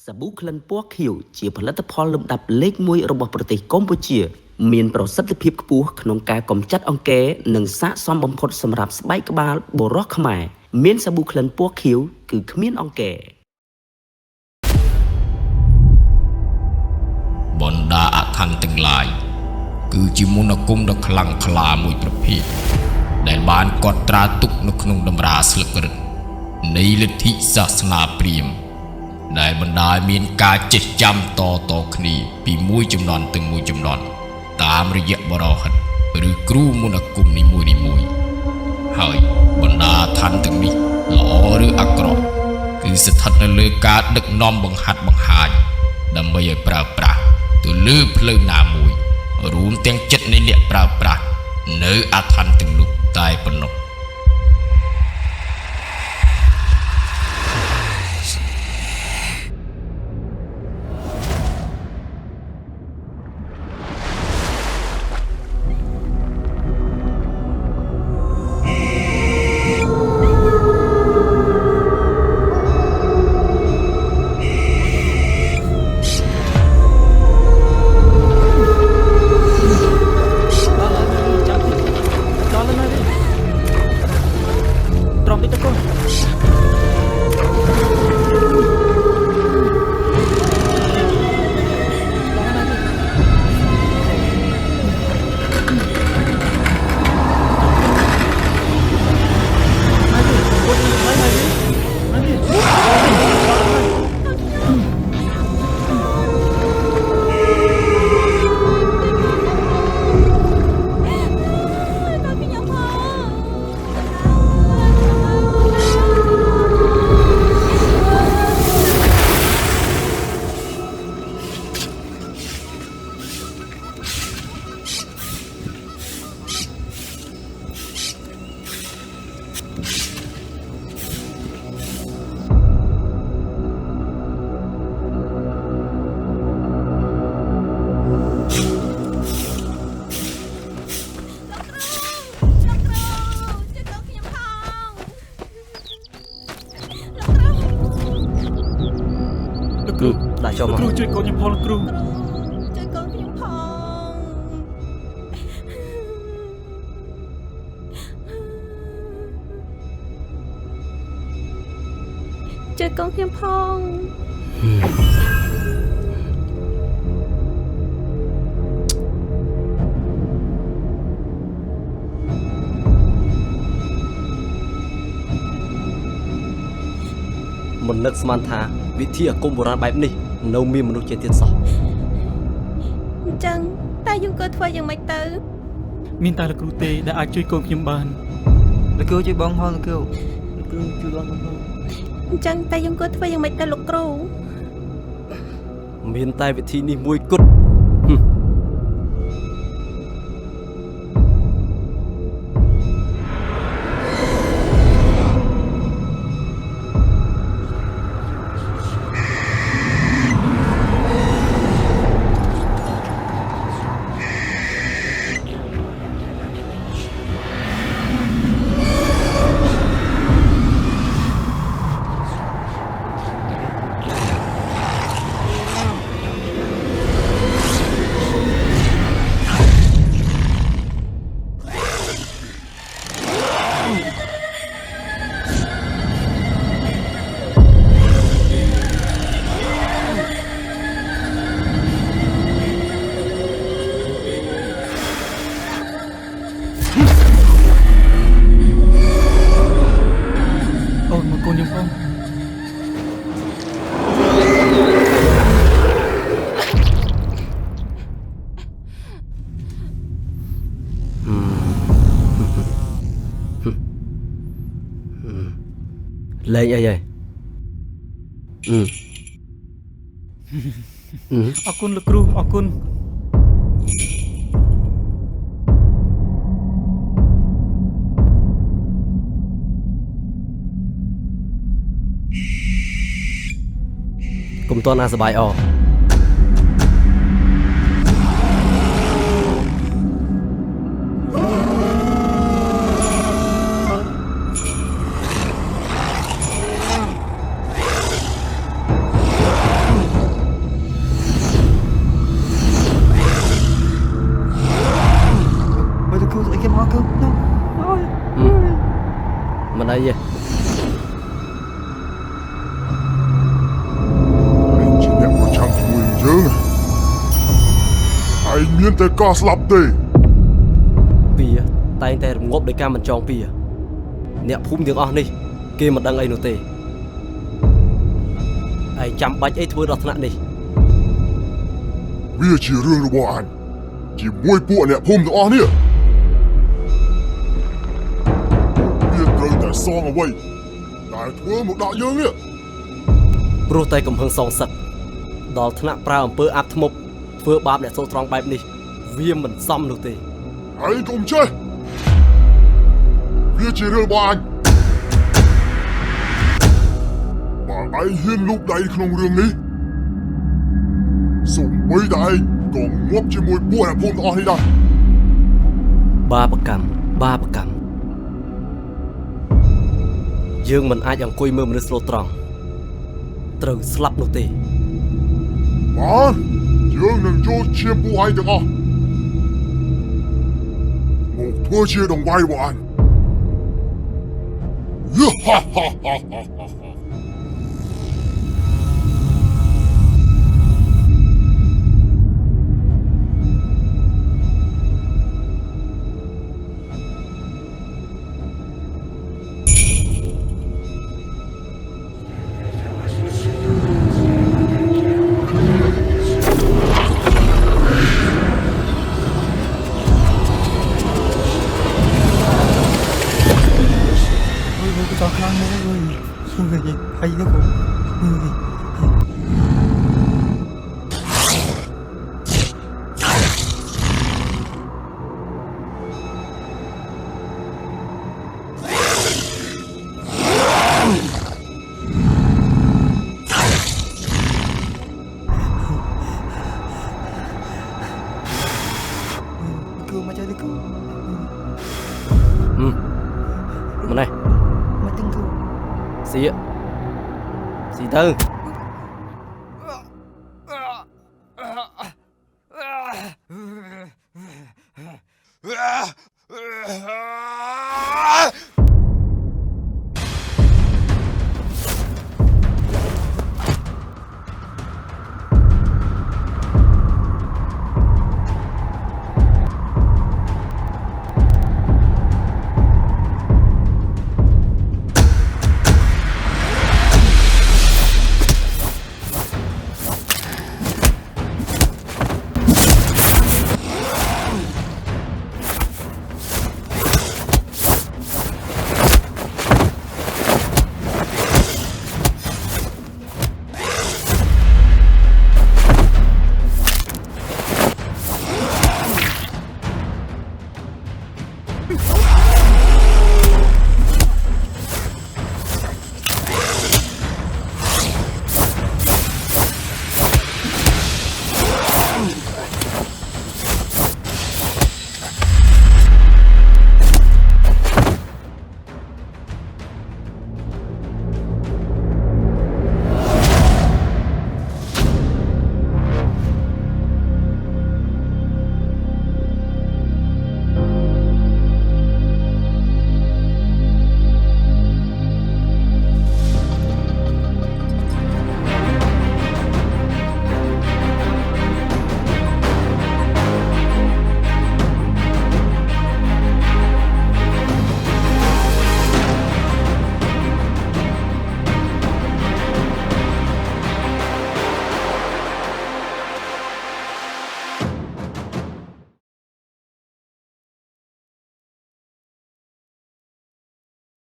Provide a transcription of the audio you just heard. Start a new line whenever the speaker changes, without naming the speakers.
សាប៊ូក្លិនពណ៌ខៀវជាផលិតផលលំដាប់លេខ1របស់ប្រទេសកម្ពុជាមានប្រសិទ្ធភាពខ្ពស់ក្នុងការកម្ចាត់អង្គែនិងស័ក្តិសមបំផុតសម្រាប់ស្បែកក្បាលបុរសខ្មែរមានសាប៊ូក្លិនពណ៌ខៀវគឺគ្មានអង្គែ
បណ្ដាអធិនទាំងឡាយគឺជាមន្តអាគមដ៏ខ្លាំងក្លាមួយប្រភេទដែលបានកត់ត្រាទុកនៅក្នុងតម្រាស្លឹករឹតនៃលទ្ធិសាសនាព្រាហ្មណ៍ដែលបណ្ដាលមានការចេះចាំតគ្នាពីមួយជំនាន់ទៅមួយជំនាន់តាមរយៈបរោហិតឬគ្រូមន្តអាគមនីមួយៗហើយបណ្ដាឋានទាំងនេះល្អឬអាក្រក់គឺស្ថិតនៅលើការដឹកនាំបង្ហាត់បង្ហាញដើម្បីឲ្យប្រើប្រាស់ទៅលើផ្លូវណាមួយរួមទាំងចិត្តនៃអ្នកប្រើប្រាស់នៅអាឋានទាំងនោះតែប៉ុណ្ណោះ
គ្រូដាក់ចូលមកគ្រូជួយកូនខ្ញុំផងគ្រូ
ជួយកូនខ្ញុំផងជួយកូនខ្ញុំផង
មិននឹកស្មានថាវិធីអាគមបុរាណបែបនេះនៅមានមនុស្សជាទៀតសោះ
អញ្ចឹងតែយើងក៏ធ្វើយ៉ាងម៉េចទៅ
មានតែលោកគ្រូទេដែលអាចជួយកូនខ្ញុំបានលោកគ្រូជួយបងផងលោកគ្រូជួយបងផង
អញ្ចឹងតែយើងក៏ធ្វើយ៉ាងម៉េចទៅលោកគ្រូ
មានតែវិធីនេះមួយគត់
អូនមកកូនខ្ញុំផង
លេងអីហើយ
អរគុណលោកគ្រូអរគុណ
កុំតន់អាសបាយអ
អី
ជាអ្នកប្រឆាំងជាមួយនឹងយើងឯងមានតែការស្លាប់ទេ
ពីតែងតែរងាប់ដោយការមិនចងពីអ្នកភូមិទាំងអស់នេះគេមិនដឹងអីនោះទេឯងចាំបាច់អីធ្វើដល់ថ្នាក់នេះ
វាជារឿងរបស់អញជាមួយពួកអ្នកភូមិទាំងអស់នេះវាត្រូវតែសងអ្វីដែលធ្វើមកដាក់យើងនេះ
ព្រោះតែកំហឹងសងសឹកដល់ថ្នាក់ប្រើអំពើអាប់ធ្មប់ធ្វើបាបអ្នកសូរត្រង់បែបនេះវាមិនសមនោះទេ
ឯងកុំចេះវាជារឿងរបស់អញបើឯងហ៊ានលូកដៃក្នុងរឿងនេះសូម្បីតែឯងក៏ងាប់ជាមួយពួកអ្នកភូមិទាំងអស់នេះដែរ
បាបកម្មយើងមិនអាចអង្គុយមើលមនុស្សស្លូតត្រង់ត្រូវស្លាប់នោះទេ
បានយើងនឹងចូលឈាមពួកឯងទាំងអស់មកធ្វើជាដង្វាយរបស់អញ
ចង់ខ្លាំងមកអើយហើយទៅកូន Cô mà chơi đi cô.
Mà này.
Mà tin cô.
Xí ạ. Xí tư.